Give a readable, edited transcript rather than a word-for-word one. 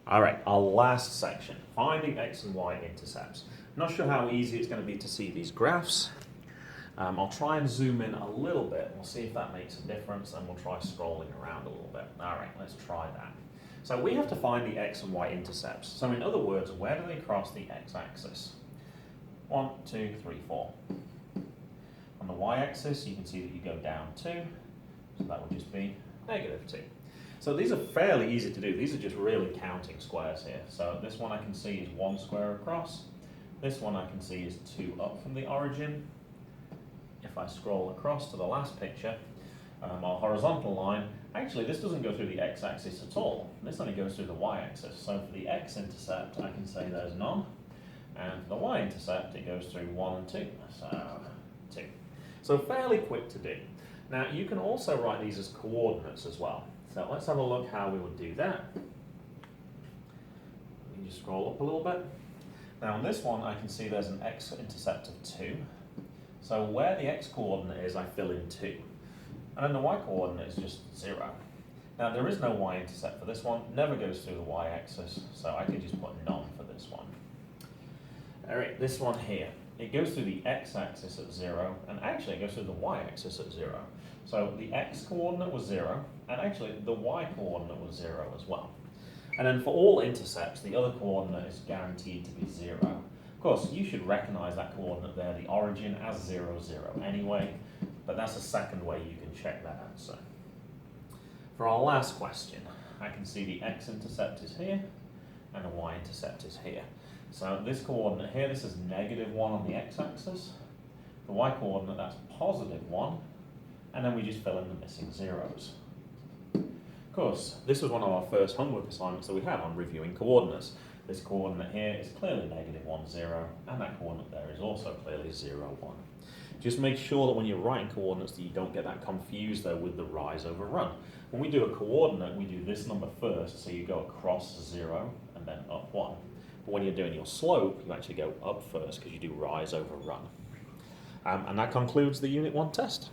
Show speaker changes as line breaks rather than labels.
All right, our last section, finding x and y intercepts. Not sure how easy it's going to be to see these graphs. I'll try and zoom in a little bit. We'll see if that makes a difference, and we'll try scrolling around a little bit. All right, let's try that. So we have to find the x and y intercepts. So in other words, where do they cross the x-axis? 1, 2, 3, 4. On the y-axis, you can see that you go down 2, so that would just be -2. So these are fairly easy to do. These are just really counting squares here. So this one I can see is 1 square across. This one I can see is 2 up from the origin. If I scroll across to the last picture, our horizontal line, actually this doesn't go through the x-axis at all. This only goes through the y-axis. So for the x-intercept, I can say there's none. And for the y-intercept, it goes through 1 and 2. So 2. So fairly quick to do. Now you can also write these as coordinates as well. So let's have a look how we would do that. Let me just scroll up a little bit. Now on this one, I can see there's an x-intercept of 2. So where the x-coordinate is, I fill in 2. And then the y-coordinate is just 0. Now there is no y-intercept for this one, never goes through the y-axis, so I can just put none for this one. All right, this one here, it goes through the x-axis at 0, and actually it goes through the y-axis at 0. So the x-coordinate was 0, and actually the y-coordinate was 0 as well. And then for all intercepts, the other coordinate is guaranteed to be 0. Of course, you should recognize that coordinate there, the origin, as 0, 0 anyway, but that's a second way you can check that answer. For our last question, I can see the x-intercept is here, and the y-intercept is here. So this coordinate here, this is -1 on the x-axis. The y-coordinate, that's +1, and then we just fill in the missing zeros. Of course, this was one of our first homework assignments that we had on reviewing coordinates. This coordinate here is clearly -1, 0, and that coordinate there is also clearly 0, 1. Just make sure that when you're writing coordinates that you don't get that confused though with the rise over run. When we do a coordinate, we do this number first, so you go across 0 and then up 1. But when you're doing your slope, you actually go up first because you do rise over run. And that concludes the Unit 1 test.